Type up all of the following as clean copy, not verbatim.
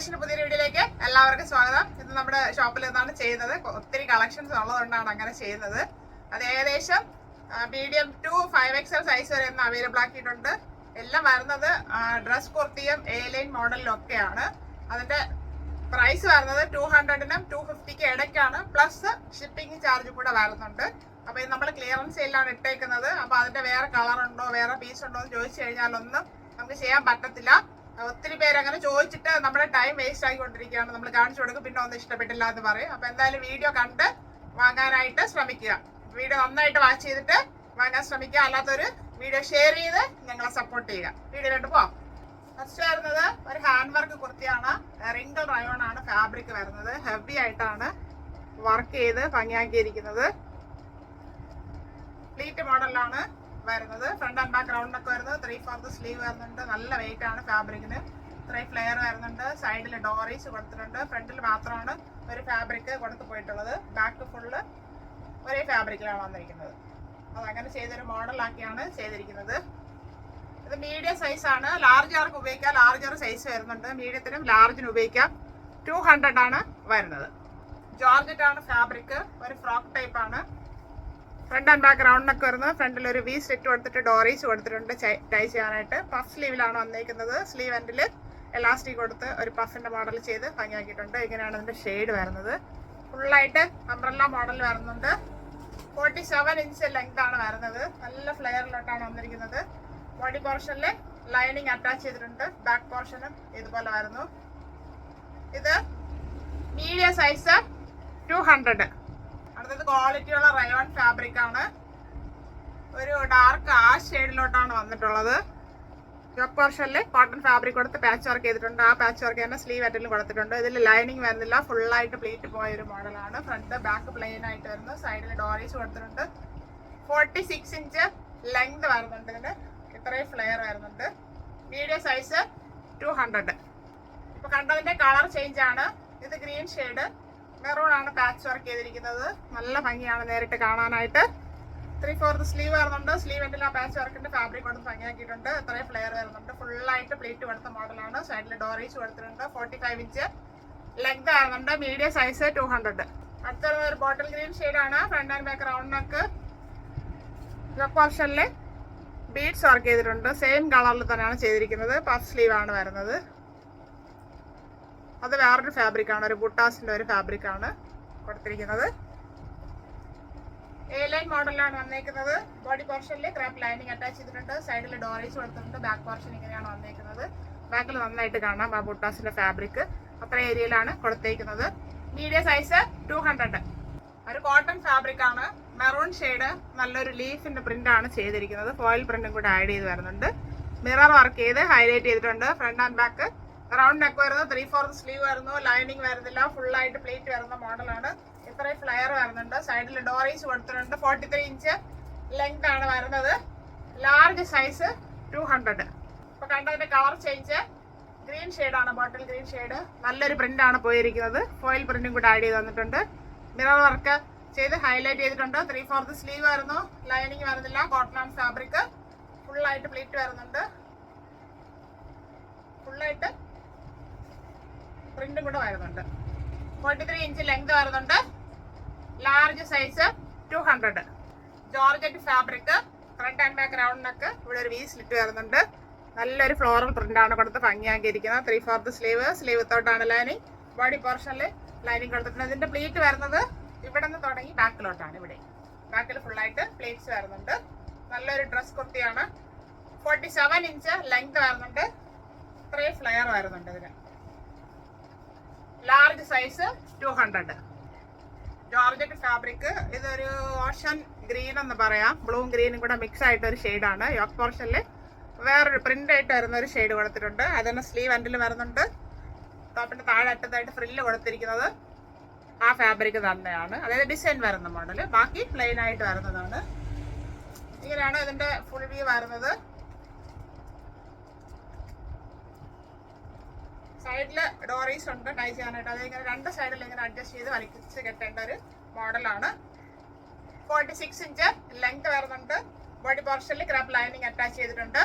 കളക്ഷന്റെ പുതിയ വീഡിയോയിലേക്ക് എല്ലാവർക്കും സ്വാഗതം. ഇത് നമ്മുടെ ഷോപ്പിൽ നിന്നാണ് ചെയ്യുന്നത്. ഒത്തിരി കളക്ഷൻസ് ഉള്ളതുകൊണ്ടാണ് അങ്ങനെ ചെയ്യുന്നത്. അത് ഏകദേശം മീഡിയം ടു 5XL സൈസ് വരെ ഇന്ന് അവൈലബിൾ ആക്കിയിട്ടുണ്ട്. എല്ലാം വരുന്നത് ഡ്രസ് കുർത്തിയും എ ലൈൻ മോഡലിലും ഒക്കെയാണ്. അതിന്റെ പ്രൈസ് വരുന്നത് 200-നും 250-ക്കും ഇടയ്ക്കാണ്. പ്ലസ് ഷിപ്പിംഗ് ചാർജ് കൂടെ വരുന്നുണ്ട്. അപ്പൊ ഇത് നമ്മൾ ക്ലിയറൻസ് സെയിലാണ് ഇട്ടേക്കുന്നത്. അപ്പൊ അതിന്റെ വേറെ കളർ ഉണ്ടോ വേറെ പീസ് ഉണ്ടോ എന്ന് ചോദിച്ചു കഴിഞ്ഞാലൊന്നും നമുക്ക് ചെയ്യാൻ പറ്റത്തില്ല. ഒത്തിരി പേര് അങ്ങനെ ചോദിച്ചിട്ട് നമ്മുടെ ടൈം വേസ്റ്റ് ആയിക്കൊണ്ടിരിക്കുകയാണ്. നമ്മൾ കാണിച്ചു കൊടുക്കും, പിന്നെ ഒന്നും ഇഷ്ടപ്പെട്ടില്ല എന്ന് പറയും. അപ്പൊ എന്തായാലും വീഡിയോ കണ്ട് വാങ്ങാനായിട്ട് ശ്രമിക്കുക. വീഡിയോ നന്നായിട്ട് വാച്ച് ചെയ്തിട്ട് വാങ്ങാൻ ശ്രമിക്കുക. അല്ലാത്തൊരു വീഡിയോ ഷെയർ ചെയ്ത് ഞങ്ങളെ സപ്പോർട്ട് ചെയ്യുക. വീഡിയോയിലോട്ട് പോവാം. ഫസ്റ്റ് വരുന്നത് ഒരു ഹാൻഡ് വർക്ക് കുർത്തിയാണ്. റിംഗിൾ റയോൺ ആണ് ഫാബ്രിക് വരുന്നത്. ഹെവി ആയിട്ടാണ് വർക്ക് ചെയ്ത് ഭംഗിയാക്കിയിരിക്കുന്നത്. പ്ലീറ്റ് മോഡലാണ് വരുന്നത്. ഫ്രണ്ട് ആൻഡ് ബാക്ക് റൗണ്ട് ഒക്കെ വരുന്നത്. 3/4 സ്ലീവ് വരുന്നുണ്ട്. നല്ല വെയിറ്റ് ആണ് ഫാബ്രിക്കിന്. ഇത്രയും ഫ്ലെയർ വരുന്നുണ്ട്. സൈഡിൽ ഡോറീസ് കൊടുത്തിട്ടുണ്ട്. ഫ്രണ്ടിൽ മാത്രമാണ് ഒരു ഫാബ്രിക് കൊടുത്തു പോയിട്ടുള്ളത്. ബാക്ക് ഫുള്ള് ഒരേ ഫാബ്രിക്കിലാണ് വന്നിരിക്കുന്നത്. അതങ്ങനെ ചെയ്തൊരു മോഡലാക്കിയാണ് ചെയ്തിരിക്കുന്നത്. ഇത് മീഡിയം സൈസ് ആണ്. ലാർജർക്ക് ഉപയോഗിക്കാം. ലാർജർ സൈസ് വരുന്നുണ്ട്. മീഡിയത്തിനും ലാർജിനും ഉപയോഗിക്കാം. 200 ആണ് വരുന്നത്. ജോർജറ്റ് ആണ് ഫാബ്രിക്. ഒരു ഫ്രോക്ക് ടൈപ്പ് ആണ്. ഫ്രണ്ട് ആൻഡ് ബാക്ക് റൗണ്ടിനൊക്കെ വരുന്നത്. ഫ്രണ്ടിൽ ഒരു വി സ്ലിറ്റ് കൊടുത്തിട്ട് ഡോറീസ് കൊടുത്തിട്ടുണ്ട് ടൈ ചെയ്യാനായിട്ട്. പഫ് സ്ലീവിലാണ് വന്നിരിക്കുന്നത്. സ്ലീവ് എൻഡിൽ എലാസ്റ്റിക് കൊടുത്ത് ഒരു പഫിന്റെ മോഡൽ ചെയ്ത് ഭംഗിയാക്കിയിട്ടുണ്ട്. ഇങ്ങനെയാണ് ഇതിന്റെ ഷെയ്ഡ് വരുന്നത്. ഫുള്ളായിട്ട് അംബ്രല്ല മോഡൽ വരുന്നുണ്ട്. 47 ഇഞ്ച് ലെങ്ത് ആണ് വരുന്നത്. നല്ല ഫ്ലെയറിലോട്ടാണ് വന്നിരിക്കുന്നത്. ബോഡി പോർഷനിൽ ലൈനിങ് അറ്റാച്ച് ചെയ്തിട്ടുണ്ട്. ബാക്ക് പോർഷനും ഇതുപോലെ വരുന്നു. ഇത് മീഡിയം സൈസ് 200. അടുത്തത് ക്വാളിറ്റിയുള്ള റയോൺ ഫാബ്രിക് ആണ്. ഒരു ഡാർക്ക് ആഷ് ഷെയ്ഡിലോട്ടാണ് വന്നിട്ടുള്ളത്. യോക്ക് പോർഷനിൽ കോട്ടൺ ഫാബ്രിക് കൊടുത്ത് പാച്ച് വർക്ക് ചെയ്തിട്ടുണ്ട്. ആ പാച്ച് വർക്ക് തന്നെ സ്ലീവ് അറ്റലും കൊടുത്തിട്ടുണ്ട്. ഇതിൽ ലൈനിങ് വരുന്നില്ല. ഫുള്ളായിട്ട് പ്ലീറ്റ് പോയ ഒരു മോഡലാണ്. ഫ്രണ്ട് ബാക്ക് പ്ലെയിൻ ആയിട്ട് വരുന്നു. സൈഡിൽ ഡോറീസ് കൊടുത്തിട്ടുണ്ട്. 46 ഇഞ്ച് ലെങ്ത് വരുന്നുണ്ട്. ഇതിന് ഇത്രയും ഫ്ലെയർ വരുന്നുണ്ട്. Medium size 200. ഇപ്പൊ കണ്ടതിന്റെ കളർ ചേഞ്ച് ആണ്. ഇത് ഗ്രീൻ ഷെയ്ഡ് മെറൂൺ ആണ് പാച്ച് വർക്ക് ചെയ്തിരിക്കുന്നത്. നല്ല ഭംഗിയാണ് നേരിട്ട് കാണാനായിട്ട്. 3/4 സ്ലീവ് വരുന്നുണ്ട്. സ്ലീവ് എൻഡിൽ ആ പാച്ച് വർക്കിന്റെ ഫാബ്രിക് കൊടുത്ത് ഭംഗിയാക്കിയിട്ടുണ്ട്. ഇത്രയും ഫ്ലെയർ വരുന്നുണ്ട്. ഫുള്ളായിട്ട് പ്ലീറ്റ് കൊടുത്ത മോഡലാണ്. സൈഡിൽ ഡോറീസ് കൊടുത്തിട്ടുണ്ട്. 45 ഇഞ്ച് ലെങ്ത് വരുന്നുണ്ട്. Medium size 200. അടുത്ത ഒരു ബോട്ടിൽ ഗ്രീൻ ഷെയ്ഡാണ്. Front and back round neck. Yoke പോർഷനിൽ ബീഡ്സ് വർക്ക് ചെയ്തിട്ടുണ്ട്. സെയിം കളറിൽ തന്നെയാണ് ചെയ്തിരിക്കുന്നത്. പഫ് സ്ലീവ് ആണ് വരുന്നത്. അത് വേറൊരു ഫാബ്രിക് ആണ്. ഒരു ബുട്ടാസിന്റെ ഒരു ഫാബ്രിക് ആണ് കൊടുത്തിരിക്കുന്നത്. എ ലൈൻ മോഡലാണ് വന്നേക്കുന്നത്. ബോഡി പോർഷനിൽ ക്രാപ്പ് ലൈനിങ് അറ്റാച്ച് ചെയ്തിട്ടുണ്ട്. സൈഡിൽ ഡോറീസ് കൊടുത്തിട്ടുണ്ട്. ബാക്ക് പോർഷൻ ഇങ്ങനെയാണ് വന്നേക്കുന്നത്. ബാക്കിൽ നന്നായിട്ട് കാണാം ആ ബുട്ടാസിന്റെ ഫാബ്രിക്. അത്ര ഏരിയയിലാണ് കൊടുത്തേക്കുന്നത്. Medium size 200. ഒരു കോട്ടൺ ഫാബ്രിക് ആണ്. Maroon shade. നല്ലൊരു ലീഫിന്റെ പ്രിന്റ് ആണ് ചെയ്തിരിക്കുന്നത്. ഫോയിൽ പ്രിന്റും കൂടെ ആഡ് ചെയ്ത് വരുന്നുണ്ട്. മിറർ വർക്ക് ചെയ്ത് ഹൈലൈറ്റ് ചെയ്തിട്ടുണ്ട്. Front and back round neck വരുന്നത്. 3/4 സ്ലീവ് വരുന്നു. ലൈനിങ് വരുന്നില്ല. ഫുള്ളായിട്ട് പ്ലീറ്റ് വരുന്ന മോഡലാണ്. ഇത്രയും ഫ്ലെയർ വരുന്നുണ്ട്. സൈഡിൽ ഡോറീസ് കൊടുത്തിട്ടുണ്ട്. 43 ഇഞ്ച് ലെങ്ത് ആണ് വരുന്നത്. Large size 200. ഇപ്പൊ കണ്ടതിന്റെ കളർ ചേഞ്ച് ഗ്രീൻ ഷെയ്ഡാണ്. Bottle green shade. നല്ലൊരു പ്രിന്റ് ആണ് പോയിരിക്കുന്നത്. ഫോയിൽ പ്രിന്റും കൂടെ ആഡ് ചെയ്ത് വന്നിട്ടുണ്ട്. മിറർ വർക്ക് ചെയ്ത് ഹൈലൈറ്റ് ചെയ്തിട്ടുണ്ട്. 3/4 സ്ലീവ് വരുന്നു. ലൈനിങ് വരുന്നില്ല. Cotton and fabric. ഫുള്ളായിട്ട് പ്ലീറ്റ് വരുന്നുണ്ട്. ഫുള്ളായിട്ട് പ്രിന്റും കൂടെ വരുന്നുണ്ട്. 43 ഇഞ്ച് ലെങ്ത് വരുന്നുണ്ട്. Large size 200. Georgette fabric. Front and back round neck. ഇവിടെ ഒരു വി സ്ലിറ്റ് വരുന്നുണ്ട്. നല്ലൊരു ഫ്ലോറൽ പ്രിന്റ് ആണ് കൊടുത്ത് ഭംഗിയാക്കിയിരിക്കുന്നത്. 3/4 സ്ലീവ്. സ്ലീവ് തൊട്ടാണ് ലൈനിങ്. ബോഡി പോർഷനിൽ ലൈനിങ് കൊടുത്തിട്ടുണ്ട്. ഇതിന്റെ പ്ലീറ്റ് വരുന്നത് ഇവിടെ നിന്ന് തുടങ്ങി ബാക്കിലോട്ടാണ്. ഇവിടെ ബാക്കിൽ ഫുള്ളായിട്ട് പ്ലീറ്റ്സ് വരുന്നുണ്ട്. നല്ലൊരു ഡ്രസ് കുർത്തിയാണ്. 47 ഇഞ്ച് ലെങ്ത് വരുന്നുണ്ട്. ഇത്രയും ഫ്ലെയർ വരുന്നുണ്ട് ഇതിന്. Large size 200. Georgette fabric. ഇതൊരു ഓഷൻ ഗ്രീൻ എന്ന് പറയാം. ബ്ലൂവും ഗ്രീനും കൂടെ മിക്സ് ആയിട്ട് ഒരു ഷെയ്ഡാണ്. യോക്ക് പോർഷനിൽ വേറൊരു പ്രിന്റ് ആയിട്ട് വരുന്ന ഒരു ഷെയ്ഡ് കൊടുത്തിട്ടുണ്ട്. അതിന് സ്ലീവ് എൻഡിൽ വരുന്നുണ്ട്. ടോപ്പിന്റെ താഴെ അറ്റത്തായിട്ട് ഫ്രില്ല് കൊടുത്തിരിക്കുന്നത് ആ ഫാബ്രിക് തന്നെയാണ്. അതായത് ഡിസൈൻ വരുന്ന മോഡൽ. ബാക്കി പ്ലെയിൻ ആയിട്ട് വരുന്നതാണ്. ഇങ്ങനെയാണ് ഇതിന്റെ ഫുൾ വ്യൂ വരുന്നത്. സൈഡില് ഡോറീസ് ഉണ്ട് ടൈ ചെയ്യാനായിട്ട്. അതിങ്ങനെ രണ്ട് സൈഡിൽ ഇങ്ങനെ അഡ്ജസ്റ്റ് ചെയ്ത് വലിച്ച് കെട്ടേണ്ട ഒരു മോഡലാണ്. 46 ഇഞ്ച് ലെങ്ത് വരുന്നുണ്ട്. ബോഡി പോർഷനിൽ ക്രാപ്പ് ലൈനിങ് അറ്റാച്ച് ചെയ്തിട്ടുണ്ട്.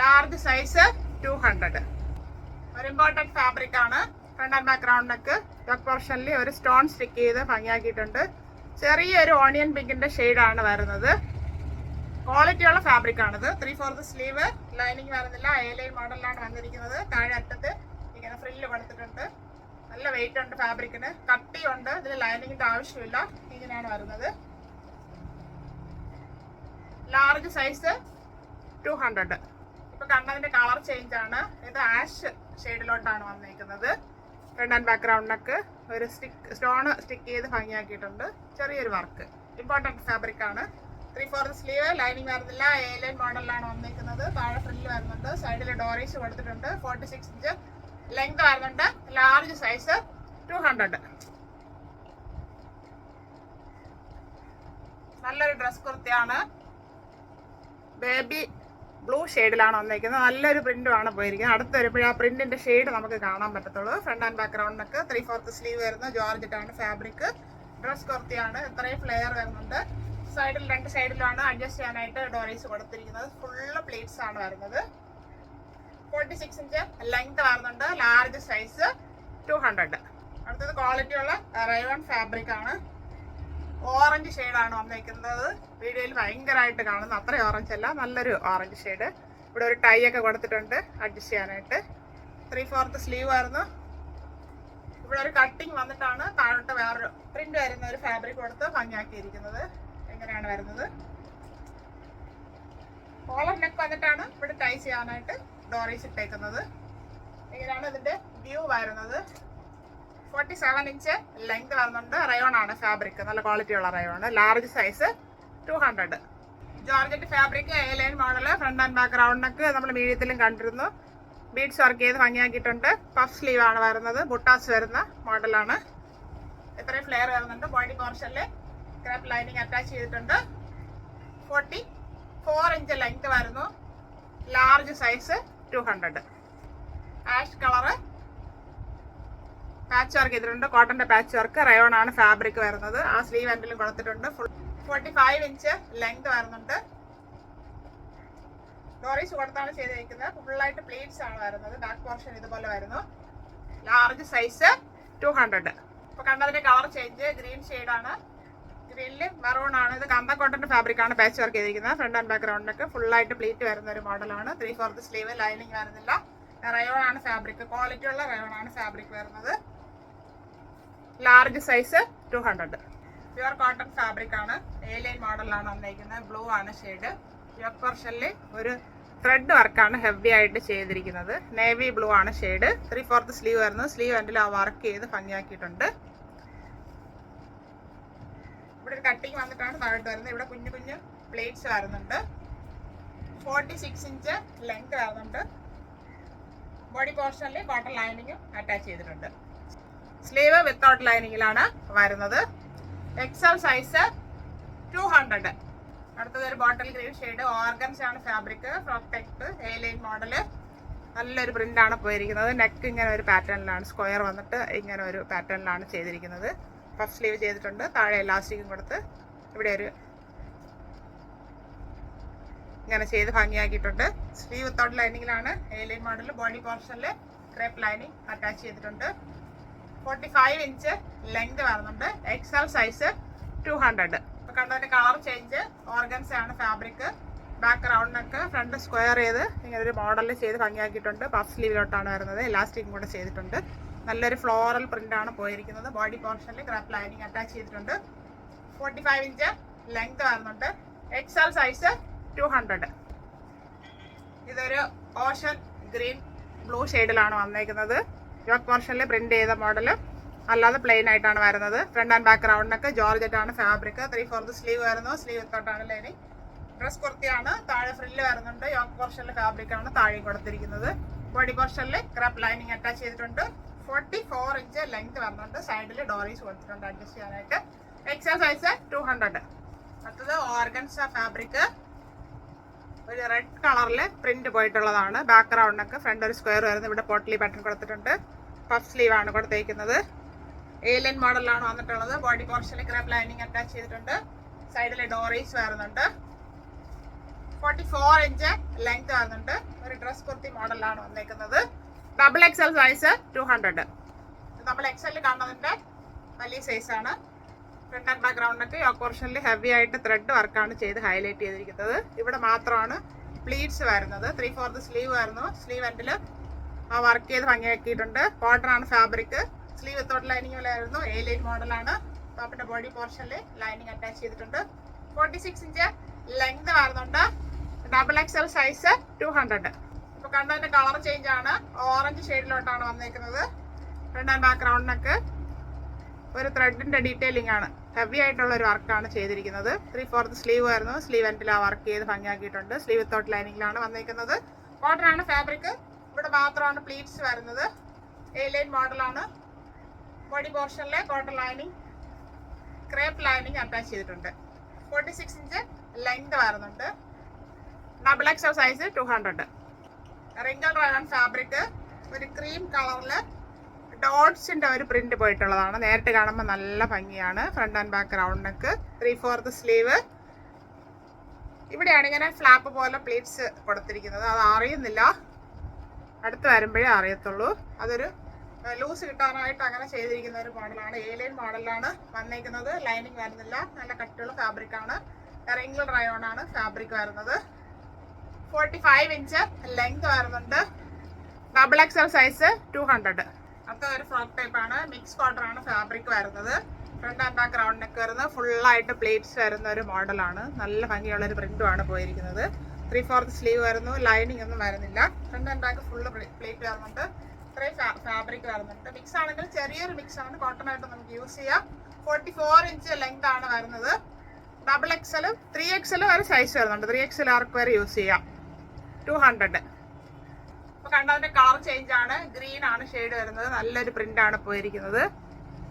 Large size 200. ഒരു ഇമ്പോർട്ടൻറ്റ് ഫാബ്രിക് ആണ്. Front and back round neck. Yoke പോർഷനിൽ ഒരു സ്റ്റോൺ സ്റ്റിക്ക് ചെയ്ത് ഭംഗിയാക്കിയിട്ടുണ്ട്. ചെറിയൊരു ഓണിയൻ പിങ്കിന്റെ ഷെയ്ഡാണ് വരുന്നത്. ക്വാളിറ്റിയുള്ള ഫാബ്രിക് ആണിത്. 3/4 സ്ലീവ്, ലൈനിങ് വരുന്നില്ല. A-line മോഡലിലാണ് വന്നിരിക്കുന്നത്. താഴെ അറ്റത്ത് ഇങ്ങനെ ഫ്രില്ല് കൊടുത്തിട്ടുണ്ട്. നല്ല വെയിറ്റ് ഉണ്ട് ഫാബ്രിക്കിന്, കട്ടിയുണ്ട്. ഇതിൽ ലൈനിങ്ങിന്റെ ആവശ്യമില്ല. ഇങ്ങനെയാണ് വരുന്നത്. Large size 200. ഇപ്പൊ കണ്ടതിന്റെ കളർ ചേഞ്ച് ആണ്. ഇത് ആഷ് ഷെയ്ഡിലോട്ടാണ് വന്നിരിക്കുന്നത്. ഫ്രണ്ട് ആൻഡ് ബാക്ക് റൗണ്ടിനൊക്കെ ഒരു സ്റ്റോൺ സ്റ്റിക്ക് ചെയ്ത് ഭംഗിയാക്കിയിട്ടുണ്ട്. ചെറിയൊരു വർക്ക്. ഇമ്പോർട്ടൻറ്റ് ഫാബ്രിക് ആണ്. 3/4 സ്ലീവ്, ലൈനിങ് വരുന്നില്ല. A-line മോഡലിലാണ് വന്നിരിക്കുന്നത്. താഴെ ഫ്രില്ല് വരുന്നുണ്ട്. സൈഡിൽ ഡോറീസ് കൊടുത്തിട്ടുണ്ട്. 46 ഇഞ്ച് ലെങ്ത് വരുന്നുണ്ട്. Large size 200. നല്ലൊരു ഡ്രസ് കുർത്തിയാണ്. ബേബി ബ്ലൂ ഷെയ്ഡിലാണ് വന്നിരിക്കുന്നത്. നല്ലൊരു പ്രിന്റുമാണ് പോയിരിക്കുന്നത്. അടുത്ത് വരുമ്പോഴേ ആ പ്രിന്റിന്റെ ഷെയ്ഡ് നമുക്ക് കാണാൻ പറ്റത്തുള്ളൂ. ഫ്രണ്ട് ആൻഡ് ബാക്ക് റൗണ്ടിനൊക്കെ 3/4 സ്ലീവ് വരുന്ന ജോർജറ്റാണ് ഫാബ്രിക്. ഡ്രസ് കുർത്തിയാണ്. ഇത്രയും ഫ്ലെയർ വരുന്നുണ്ട്. സൈഡിൽ രണ്ട് സൈഡിലാണ് അഡ്ജസ്റ്റ് ചെയ്യാനായിട്ട് ഡോറീസ് കൊടുത്തിരിക്കുന്നത്. ഫുള്ള് പ്ലേറ്റ്സ് ആണ് വരുന്നത്. 46 ഇഞ്ച് ലെങ്ത് വരുന്നുണ്ട്. Large size 200. അടുത്തത് ക്വാളിറ്റിയുള്ള റയോൺ ഫാബ്രിക് ആണ്. ഓറഞ്ച് ഷെയ്ഡാണ് വന്നിരിക്കുന്നത്. വീഡിയോയിൽ ഭയങ്കരമായിട്ട് കാണുന്നു. അത്രയും ഓറഞ്ച് അല്ല, നല്ലൊരു ഓറഞ്ച് ഷെയ്ഡ്. ഇവിടെ ഒരു ടൈ ഒക്കെ കൊടുത്തിട്ടുണ്ട് അഡ്ജസ്റ്റ് ചെയ്യാനായിട്ട്. 3/4 സ്ലീവ് വരുന്നു. ഇവിടെ ഒരു കട്ടിങ് വന്നിട്ടാണ് താഴോട്ട് വേറൊരു പ്രിന്റ് വരുന്ന ഒരു ഫാബ്രിക് കൊടുത്ത് ഭംഗിയാക്കിയിരിക്കുന്നത്. എങ്ങനെയാണ് വരുന്നത്. കോളർ നെക്ക് വന്നിട്ടാണ് ഇവിടെ ടൈ ചെയ്യാനായിട്ട് ഡോറീസ് ഇട്ടേക്കുന്നത്. ഇങ്ങനെയാണ് ഇതിന്റെ വ്യൂ വരുന്നത്. 47 ഇഞ്ച് ലെങ്ത് വരുന്നുണ്ട്. റയോൺ ആണ് ഫാബ്രിക്. നല്ല ക്വാളിറ്റിയുള്ള rayon. Large size 200. Georgette fabric, A-line മോഡല്. ഫ്രണ്ട് ആൻഡ് ബാക്ക് റൗണ്ടിനൊക്കെ നമ്മൾ മീഡിയത്തിലും കണ്ടിരുന്നു. ബീഡ്സ് വർക്ക് ചെയ്ത് ഭംഗിയാക്കിയിട്ടുണ്ട്. പഫ് സ്ലീവ് ആണ് വരുന്നത്. ബുട്ടാസ് വരുന്ന മോഡലാണ്. ഇത്രയും ഫ്ലെയർ വരുന്നുണ്ട്. ബോഡി പോർഷനിൽ ക്രാപ്പ് ലൈനിങ് അറ്റാച്ച് ചെയ്തിട്ടുണ്ട്. 44 ഇഞ്ച് ലെങ്ത് വരുന്നു. Large size 200. Ash colour patch work ചെയ്തിട്ടുണ്ട്. കോട്ടന്റെ പാച്ച് വർക്ക്. റയോൺ ആണ് ഫാബ്രിക് വരുന്നത്. ആ സ്ലീവ് എൻഡിലും കൊടുത്തിട്ടുണ്ട്. 45 ഇഞ്ച് ലെങ്ത് വരുന്നുണ്ട്. ഡോറീസ് കൊടുത്താണ് ചെയ്തിരിക്കുന്നത്. ഫുള്ളായിട്ട് പ്ലീറ്റ്സ് ആണ് വരുന്നത്. ബാക്ക് പോർഷൻ ഇതുപോലെ വരുന്നു. Large size 200. ഇപ്പൊ കണ്ടതിന്റെ കളർ ചേഞ്ച് ഗ്രീൻ ഷെയ്ഡാണ്. ഗ്രീനിൽ മെറൂൺ ആണ്. ഇത് കന്ത കോട്ടന്റെ ഫാബ്രിക് ആണ് പാച്ച് വർക്ക് ചെയ്തിരിക്കുന്നത്. ഫ്രണ്ട് ആൻഡ് ബാക്ക് റൗണ്ടിനൊക്കെ ഫുള്ളായിട്ട് പ്ലീറ്റ് വരുന്ന ഒരു മോഡലാണ്. 3/4 സ്ലീവ്, ലൈനിങ് വരുന്നില്ല. റയോൺ ആണ് ഫാബ്രിക്. ക്വാളിറ്റി ഉള്ള റയോൺ ആണ് ഫാബ്രിക് വരുന്നത്. Large size 200. Pure cotton fabric ആണ്. A-line മോഡലാണ് വന്നിരിക്കുന്നത്. ബ്ലൂ ആണ് ഷെയ്ഡ്. യോക്ക് പോർഷനിൽ ഒരു ത്രെഡ് വർക്കാണ് ഹെവി ആയിട്ട് ചെയ്തിരിക്കുന്നത്. നേവി ബ്ലൂ ആണ് ഷെയ്ഡ്. 3/4 സ്ലീവ് വരുന്നത്. സ്ലീവ് എൻഡിൽ ആ വർക്ക് ചെയ്ത് ഭംഗിയാക്കിയിട്ടുണ്ട്. ഇവിടെ ഒരു കട്ടിങ് വന്നിട്ടാണ് താഴോട്ട് വരുന്നത്. ഇവിടെ കുഞ്ഞു കുഞ്ഞു പ്ലേറ്റ്സ് വരുന്നുണ്ട്. 46 ഇഞ്ച് ലെങ്ത് വരുന്നുണ്ട്. ബോഡി പോർഷനിൽ കോട്ടൺ ലൈനിങ്ങും അറ്റാച്ച് ചെയ്തിട്ടുണ്ട്. സ്ലീവ് വിത്തൗട്ട് ലൈനിങ്ങിലാണ് വരുന്നത്. XL size 200. അടുത്തത് ഒരു ബോട്ടിൽ ഗ്രീൻ ഷെയ്ഡ്. ഓർഗൻസ് ആണ് ഫാബ്രിക്. Protect A-line model. നല്ലൊരു പ്രിന്റ് ആണ് പോയിരിക്കുന്നത്. നെക്ക് ഇങ്ങനെ ഒരു പാറ്റേണിലാണ്, സ്ക്വയർ വന്നിട്ട് ഇങ്ങനെ ഒരു പാറ്റേണിലാണ് ചെയ്തിരിക്കുന്നത്. പഫ് സ്ലീവ് ചെയ്തിട്ടുണ്ട്. താഴെ എലാസ്റ്റിക്കും കൊടുത്ത് ഇവിടെ ഒരു ഇങ്ങനെ ചെയ്ത് ഭംഗിയാക്കിയിട്ടുണ്ട്. സ്ലീവ് വിത്തൗട്ട് ലൈനിങ്ങിലാണ്. A-line model. ബോഡി പോർഷനിൽ ക്രേപ്പ് ലൈനിങ് അറ്റാച്ച് ചെയ്തിട്ടുണ്ട്. 45 ഇഞ്ച് ലെങ്ത് വരുന്നുണ്ട്. XL size 200. ഇപ്പൊ കണ്ടതിന്റെ കളർ ചേഞ്ച്. ഓർഗൻസ് ആണ് ഫാബ്രിക്. ബാക്ക് റൗണ്ടിനൊക്കെ ഫ്രണ്ട് സ്ക്വയർ ചെയ്ത് ഇങ്ങനെ ഒരു മോഡലിൽ ചെയ്ത് ഭംഗിയാക്കിയിട്ടുണ്ട്. പഫ് സ്ലീവിലോട്ടാണ് വരുന്നത്. എലാസ്റ്റിക്കും കൂടെ ചെയ്തിട്ടുണ്ട്. നല്ലൊരു ഫ്ലോറൽ പ്രിന്റ് ആണ് പോയിരിക്കുന്നത്. ബോഡി പോർഷനിൽ ക്രാപ്പ് ലൈനിങ് അറ്റാച്ച് ചെയ്തിട്ടുണ്ട്. 45 ഇഞ്ച് ലെങ്ത് വരുന്നുണ്ട്. XL size 200. ഇതൊരു ഓഷൻ ഗ്രീൻ ബ്ലൂ ഷെയ്ഡിലാണ് വന്നേക്കുന്നത്. യോക്ക് പോർഷനിൽ പ്രിന്റ് ചെയ്ത മോഡല്. അല്ലാതെ പ്ലെയിൻ ആയിട്ടാണ് വരുന്നത്. ഫ്രണ്ട് ആൻഡ് ബാക്ക് റൗണ്ടിനൊക്കെ ജോർജറ്റ് ആണ് ഫാബ്രിക്. 3/4 സ്ലീവ് വരുന്നു. സ്ലീവ് വിത്തോട്ടാണ് ലൈനിങ്. ഡ്രസ് കുർത്തിയാണ്. താഴെ ഫ്രില്ല് വരുന്നുണ്ട്. യോക്ക് പോർഷനിൽ ഫാബ്രിക് ആണ് താഴെ കൊടുത്തിരിക്കുന്നത്. ബോഡി പോർഷനിൽ ക്രാപ്പ് ലൈനിങ് അറ്റാച്ച് ചെയ്തിട്ടുണ്ട്. 44 ഇഞ്ച് ലെങ്ത് വരുന്നുണ്ട്. സൈഡിൽ ഡോറീസ് കൊടുത്തിട്ടുണ്ട് അഡ്ജസ്റ്റ് ചെയ്യാനായിട്ട്. XL size 200. അടുത്തത് ഓർഗൻസ ഫാബ്രിക്. ഒരു റെഡ് കളറിൽ പ്രിന്റ് പോയിട്ടുള്ളതാണ്. ബാക്ക് റൗണ്ടിനൊക്കെ ഫ്രണ്ട് ഒരു സ്ക്വയർ വരുന്നത്. ഇവിടെ പോട്ട്ലി പാറ്റേൺ കൊടുത്തിട്ടുണ്ട്. പഫ് സ്ലീവ് ആണ് കൊടുത്തേക്കുന്നത്. A-line മോഡലാണ് വന്നിട്ടുള്ളത്. ബോഡി പോർഷനിൽ ക്രാപ്പ് ലൈനിങ് അറ്റാച്ച് ചെയ്തിട്ടുണ്ട്. സൈഡിൽ ഡോറീസ് വരുന്നുണ്ട്. 44 ഇഞ്ച് ലെങ്ത് വരുന്നുണ്ട്. ഒരു ഡ്രസ് കുർത്തി മോഡലാണ് വന്നേക്കുന്നത്. Double XL size 200. നമ്മൾ എക്സലിൽ കാണുന്നതിന്റെ വലിയ സൈസാണ്. Front and back round neck yoke പോർഷനിൽ ഹെവി ആയിട്ട് ത്രെഡ് വർക്കാണ് ചെയ്ത് ഹൈലൈറ്റ് ചെയ്തിരിക്കുന്നത്. ഇവിടെ മാത്രമാണ് പ്ലീറ്റ്സ് വരുന്നത്. 3/4 സ്ലീവ് വരുന്നു. സ്ലീവ് എൻഡിൽ ആ വർക്ക് ചെയ്ത് ഭംഗിയാക്കിയിട്ടുണ്ട്. കോട്ടൺ ആണ് ഫാബ്രിക്. സ്ലീവ് വിത്തോട്ട് ലൈനിങ് ആയിരുന്നു. A-line മോഡലാണ്. ടോപ്പിന്റെ ബോഡി പോർഷനിൽ ലൈനിങ് അറ്റാച്ച് ചെയ്തിട്ടുണ്ട്. 46 ഇഞ്ച് ലെങ്ത് വരുന്നുണ്ട്. Double XL size 200. ഇപ്പൊ കണ്ടതിന്റെ കളർ ചേഞ്ച് ആണ്. ഓറഞ്ച് ഷെയ്ഡിലോട്ടാണ് വന്നേക്കുന്നത്. Front and back round neck ഒരു ത്രെഡിന്റെ ഡീറ്റെയിലിംഗ് ആണ്. ഹെവി ആയിട്ടുള്ള ഒരു വർക്കാണ് ചെയ്തിരിക്കുന്നത്. 3/4 സ്ലീവ് ആയിരുന്നു. സ്ലീവ് എൻഡിൽ ആ വർക്ക് ചെയ്ത് ഭംഗിയാക്കിയിട്ടുണ്ട്. സ്ലീവ് വിത്തോട്ട് ലൈനിങ്ങിലാണ് വന്നേക്കുന്നത്. കോട്ടൺ ആണ് ഫാബ്രിക്. ഇവിടെ മാത്രമാണ് പ്ലീറ്റ്സ് വരുന്നത്. A-line മോഡലാണ്. ബോഡി പോർഷനിലെ cotton lining crepe lining attach ചെയ്തിട്ടുണ്ട്. 46 ഇഞ്ച് ലെങ്ത് വരുന്നുണ്ട്. Double XL size 200. Wrinkle rayon fabric. ഒരു ക്രീം കളറിൽ ഡോട്ട്സിന്റെ ഒരു പ്രിന്റ് പോയിട്ടുള്ളതാണ്. നേരിട്ട് കാണുമ്പോൾ നല്ല ഭംഗിയാണ്. Front and back round neck. 3/4 sleeve. ഇവിടെയാണ് ഇങ്ങനെ ഫ്ലാപ്പ് പോലെ പ്ലീറ്റ്സ് കൊടുത്തിരിക്കുന്നത്. അത് അറിയുന്നില്ല, അടുത്ത് വരുമ്പോഴേ അറിയത്തുള്ളൂ. അതൊരു ലൂസ് കിട്ടാനായിട്ട് അങ്ങനെ ചെയ്തിരിക്കുന്ന ഒരു മോഡലാണ്. A-line മോഡലാണ് വന്നേക്കുന്നത്. ലൈനിങ് വരുന്നില്ല. നല്ല കട്ടിയുള്ള ഫാബ്രിക് ആണ്. റിംഗിൾ റയോൺ ആണ് ഫാബ്രിക് വരുന്നത്. 45 ഇഞ്ച് ലെങ്ത് വരുന്നുണ്ട്. Double XL size 200. അടുത്ത ഒരു ഫ്രോക്ക് ടൈപ്പ് ആണ്. മിക്സ് കോട്ടൺ ആണ് ഫാബ്രിക് വരുന്നത്. Front and back round neck വരുന്നത്. ഫുള്ളായിട്ട് പ്ലേറ്റ്സ് വരുന്ന ഒരു മോഡലാണ്. നല്ല ഭംഗിയുള്ള ഒരു പ്രിന്റുമാണ് പോയിരിക്കുന്നത്. 3/4 സ്ലീവ് വരുന്നു. ലൈനിങ് ഒന്നും വരുന്നില്ല. Front and back full pleat വരുന്നുണ്ട്. ഇത്രയും ഫാബ്രിക് വരുന്നുണ്ട്. മിക്സ് ആണെങ്കിൽ ചെറിയൊരു മിക്സ് ആണ്. കോട്ടൺ ആയിട്ട് നമുക്ക് യൂസ് ചെയ്യാം. 44 ഇഞ്ച് ലെങ്ത് ആണ് വരുന്നത്. ഡബിൾ എക്സലും 3XL വരെ സൈസ് വരുന്നുണ്ട്. 3XL ആർക്ക് വരെ യൂസ് ചെയ്യാം. 200. ഇപ്പൊ കണ്ടതിന്റെ കളർ ചേഞ്ച് ആണ്. ഗ്രീൻ ആണ് ഷെയ്ഡ് വരുന്നത്. നല്ലൊരു പ്രിന്റ് ആണ് പോയിരിക്കുന്നത്.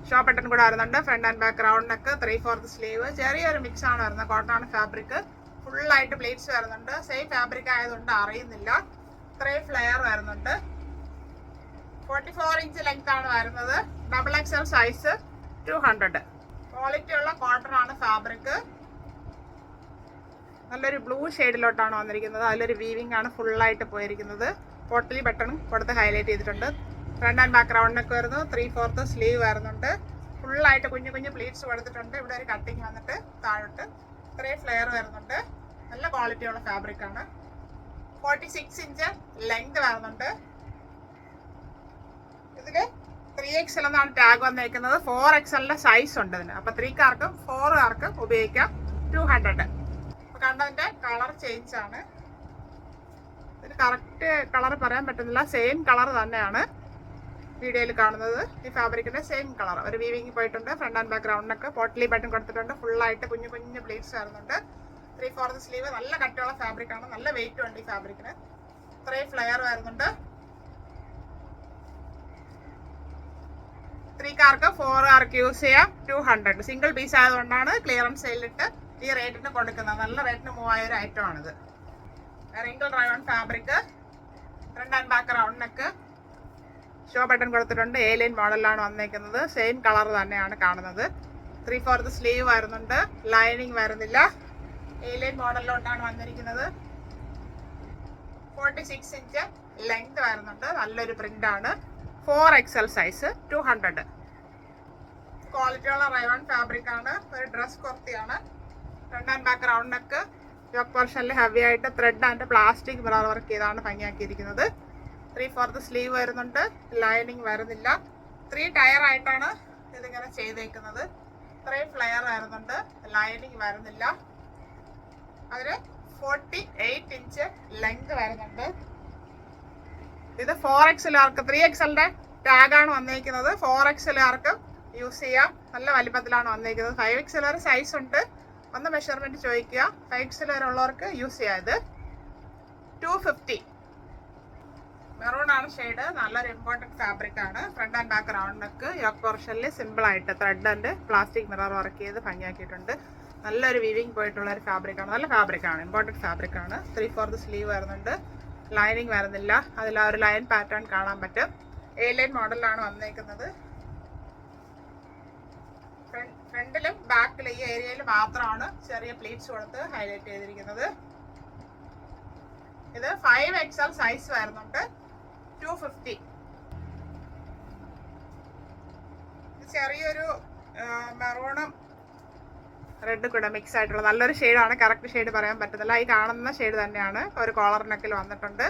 ഷോ ബട്ടൺ കൂടെ വരുന്നുണ്ട്. Front and back round neck. 3/4 sleeve. ചെറിയൊരു മിക്സ് ആണ് വരുന്നത്. കോട്ടൺ ആണ് ഫാബ്രിക്. ഫുള്ളായിട്ട് പ്ലേറ്റ്സ് വരുന്നുണ്ട്. സെയിം ഫാബ്രിക് ആയതുകൊണ്ട് അറിയുന്നില്ല. ഇത്രയും ഫ്ലെയർ വരുന്നുണ്ട്. 44 ഇഞ്ച് ലെങ്ത് ആണ് വരുന്നത്. Double XL size 200. ക്വാളിറ്റി ഉള്ള കോട്ടൺ ആണ് ഫാബ്രിക്. നല്ലൊരു ബ്ലൂ ഷെയ്ഡിലോട്ടാണ് വന്നിരിക്കുന്നത്. അതിലൊരു വീവിംഗ് ആണ് ഫുള്ളായിട്ട് പോയിരിക്കുന്നത്. പോട്ടലി ബട്ടൺ കൊടുത്ത് ഹൈലൈറ്റ് ചെയ്തിട്ടുണ്ട്. Front and back round neck വരുന്നു. 3/4 സ്ലീവ് വരുന്നുണ്ട്. ഫുള്ളായിട്ട് കുഞ്ഞു കുഞ്ഞു പ്ലീറ്റ്സ് കൊടുത്തിട്ടുണ്ട്. ഇവിടെ ഒരു കട്ടിങ് വന്നിട്ട് താഴോട്ട് ഇത്രയും ഫ്ലെയർ വരുന്നുണ്ട്. നല്ല ക്വാളിറ്റിയുള്ള ഫാബ്രിക് ആണ്. 46 ഇഞ്ച് ലെങ്ത് വരുന്നുണ്ട്. ഇതില് 3XL എന്നാണ് ടാഗ് വന്നേക്കുന്നത്. 4XL സൈസ് ഉണ്ട് ഇതിന്. അപ്പൊ 3-കാർക്കും 4-കാർക്കും ഉപയോഗിക്കാം. 200. അപ്പൊ കണ്ടതിന്റെ കളർ ചേഞ്ച് ആണ്. ഇതിന് കറക്റ്റ് കളർ പറയാൻ പറ്റുന്നില്ല. സെയിം കളർ തന്നെയാണ് വീഡിയോയിൽ കാണുന്നത്. ഈ ഫാബ്രിക്കിന്റെ സെയിം കളർ. ഒരു വീവിങ് പോയിട്ടുണ്ട്. ഫ്രണ്ട് ആൻഡ് ബാക്ക് റൗണ്ടിനൊക്കെ പോട്ടലി ബട്ടൺ കൊടുത്തിട്ടുണ്ട്. ഫുള്ളായിട്ട് കുഞ്ഞു കുഞ്ഞു പ്ലേറ്റ്സ് വരുന്നുണ്ട്. 3/4 സ്ലീവ്. നല്ല കട്ടിയുള്ള ഫാബ്രിക് ആണ്. നല്ല വെയിറ്റ് ഉണ്ട് ഈ ഫാബ്രിക്കിന്. ഇത്രയും ഫ്ലെയർ വരുന്നുണ്ട്. 3-കാർക്ക് 4-കാർക്ക് യൂസ് ചെയ്യാം. 200. സിംഗിൾ പീസ് ആയതുകൊണ്ടാണ് ക്ലിയറൻസ് സെയിലിട്ട് ഈ റേറ്റിന് കൊടുക്കുന്നത്. നല്ല റേറ്റിന് മൂവ് ആയ ഒരു ഐറ്റം ആണിത്. Wrinkle rayon fabric. Front and back round neck. Show button കൊടുത്തിട്ടുണ്ട്. A-line മോഡലാണ് വന്നേക്കുന്നത്. സെയിം കളർ തന്നെയാണ് കാണുന്നത്. 3/4 സ്ലീവ് വരുന്നുണ്ട്. ലൈനിങ് വരുന്നില്ല. A-line മോഡലിലോട്ടാണ് വന്നിരിക്കുന്നത്. 46 ഇഞ്ച് ലെങ്ത് വരുന്നുണ്ട്. നല്ലൊരു പ്രിന്റ് ആണ്. 4XL size 200. ക്വാളിറ്റിയുള്ള റയോൺ ഫാബ്രിക് ആണ്. ഒരു ഡ്രസ് കുർത്തിയാണ്. Front and back round neck. Yoke പോർഷനിൽ ഹെവി ആയിട്ട് thread and plastic mirror work ചെയ്താണ് ഭംഗിയാക്കിയിരിക്കുന്നത്. 3/4 സ്ലീവ് വരുന്നുണ്ട്. ലൈനിങ് വരുന്നില്ല. 3 ടയർ ആയിട്ടാണ് ഇതിങ്ങനെ ചെയ്തേക്കുന്നത്. ഇത്രയും ഫ്ലെയർ വരുന്നുണ്ട്. ലൈനിങ് വരുന്നില്ല. അതിന് 48 ഇഞ്ച് ലെങ്ത് വരുന്നുണ്ട്. ഇത് 4XLകാർക്ക് 3XLന്റെ ടാഗാണ് വന്നിരിക്കുന്നത്. 4XLകാർക്ക് യൂസ് ചെയ്യാം. നല്ല വലിപ്പത്തിലാണ് വന്നിരിക്കുന്നത്. 5XL വരെ സൈസ് ഉണ്ട്. ഒന്ന് മെഷർമെന്റ് ചോദിക്കുക. 5XL വരെ ഉള്ളവർക്ക് യൂസ് ചെയ്യാം. ഇത് 250. മെറൂൺ ആണ് ഷെയ്ഡ്. നല്ലൊരു ഇമ്പോർട്ടൻറ്റ് ഫാബ്രിക് ആണ്. Front and back round neck. Yoke പോർഷനിൽ സിമ്പിൾ ആയിട്ട് thread and plastic mirror work ചെയ്ത് ഭംഗിയാക്കിയിട്ടുണ്ട്. നല്ലൊരു വീവിങ് പോയിട്ടുള്ള ഒരു ഫാബ്രിക് ആണ്. നല്ല ഫാബ്രിക് ആണ്. ഇമ്പോർട്ടൻറ്റ് ഫാബ്രിക് ആണ്. 3/4 സ്ലീവ് വരുന്നുണ്ട്. ലൈനിങ് വരുന്നില്ല. അതിൽ ആ ഒരു ലൈൻ പാറ്റേൺ കാണാൻ പറ്റും. A-line മോഡലാണ് വന്നേക്കുന്നത്. ഫ്രണ്ടിലും ബാക്കിലും ഈ ഏരിയയിൽ മാത്രമാണ് ചെറിയ പ്ലീറ്റ്സ് കൊടുത്ത് ഹൈലൈറ്റ് ചെയ്തിരിക്കുന്നത്. ഇത് 5XL സൈസ് വരുന്നുണ്ട്. 250. ചെറിയൊരു മെറൂണും റെഡ് കൂടെ മിക്സ് ആയിട്ടുള്ള നല്ലൊരു ഷെയ്ഡാണ്. കറക്റ്റ് ഷെയ്ഡ് പറയാൻ പറ്റത്തില്ല. ഈ കാണുന്ന ഷെയ്ഡ് തന്നെയാണ്. ഒരു കോളർ നെക്കിൽ വന്നിട്ടുണ്ട്.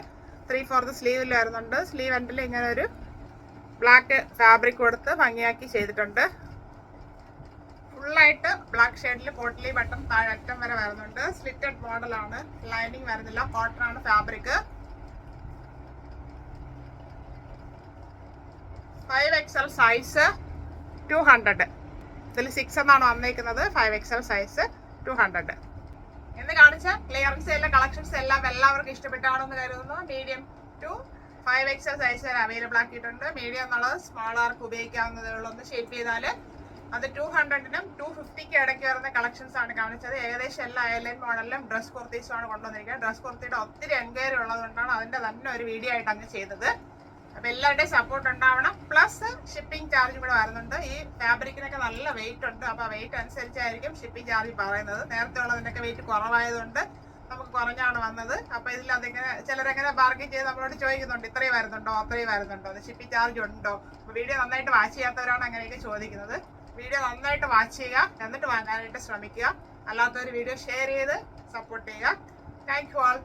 3/4 സ്ലീവിൽ വരുന്നുണ്ട്. സ്ലീവ് എൻഡിൽ ഇങ്ങനെ ഒരു ബ്ലാക്ക് ഫാബ്രിക് കൊടുത്ത് ഭംഗിയാക്കി ചെയ്തിട്ടുണ്ട്. ഫുള്ളായിട്ട് ബ്ലാക്ക് ഷെയ്ഡിൽ പോട്ട്ലി ബട്ടൺ താഴെ അറ്റം വരെ വരുന്നുണ്ട്. സ്ലിറ്റഡ് മോഡലാണ്. ലൈനിങ് വരുന്നില്ല. കോട്ടൺ ആണ് ഫാബ്രിക്. 5XL size 200. ഇതിൽ 6 എന്നാണ് വന്നേക്കുന്നത്. 5XL size 200. എന്ന് കാണിച്ച ക്ലിയറൻസ് സെയിലിലെ കളക്ഷൻസ് എല്ലാം എല്ലാവർക്കും ഇഷ്ടപ്പെട്ടാണെന്ന് കരുതുന്നു. മീഡിയം ടു 5XL സൈസ് വരെ അവൈലബിൾ ആക്കിയിട്ടുണ്ട്. മീഡിയം എന്നുള്ളത് സ്മോൾ ആർക്ക് ഉപയോഗിക്കാവുന്നതേ ഉള്ളൂ. ഒന്ന് ഷേപ്പ് ചെയ്താൽ അത് 200-നും 250-ക്കും ഇടയ്ക്ക് വരുന്ന കളക്ഷൻസ് ആണ് കാണിച്ചത്. ഏകദേശം എല്ലാ എയർലൈൻ മോഡലിലും ഡ്രസ് കുർത്തീസും ആണ് കൊണ്ടുവന്നിരിക്കുന്നത്. ഡ്രസ് കുർത്തിയുടെ ഒത്തിരി എൻക്വയറി ഉള്ളതുകൊണ്ടാണ് അതിന്റെ തന്നെ ഒരു വീഡിയോ ആയിട്ട് അങ്ങ് ചെയ്തത്. അപ്പൊ എല്ലാവരുടെയും സപ്പോർട്ട് ഉണ്ടാവണം. പ്ലസ് ഷിപ്പിംഗ് ചാർജ് കൂടെ വരുന്നുണ്ട്. ഈ ഫാബ്രിക്കിനൊക്കെ നല്ല വെയിറ്റ് ഉണ്ട്. അപ്പൊ ആ വെയിറ്റ് അനുസരിച്ചായിരിക്കും ഷിപ്പിംഗ് ചാർജ് പറയുന്നത്. നേരത്തെ ഉള്ളതിനൊക്കെ വെയിറ്റ് കുറവായതുകൊണ്ട് നമുക്ക് കുറഞ്ഞാണ് വന്നത്. അപ്പൊ ഇതിൽ അതിങ്ങനെ ചിലരെങ്ങനെ ബാർഗെയിൻ ചെയ്ത് നമ്മളോട് ചോദിക്കുന്നുണ്ട്, ഇത്രയും വരുന്നുണ്ടോ അത്രയും വരുന്നുണ്ടോ, ഷിപ്പിംഗ് ചാർജ് ഉണ്ടോ. വീഡിയോ നന്നായിട്ട് വാച്ച് ചെയ്യാത്തവരാണ് അങ്ങനെയൊക്കെ ചോദിക്കുന്നത്. വീഡിയോ നന്നായിട്ട് വാച്ച് ചെയ്യുക, എന്നിട്ട് വാങ്ങാനായിട്ട് ശ്രമിക്കുക. അല്ലാത്തവർ വീഡിയോ ഷെയർ ചെയ്ത് സപ്പോർട്ട് ചെയ്യുക. Thank you all.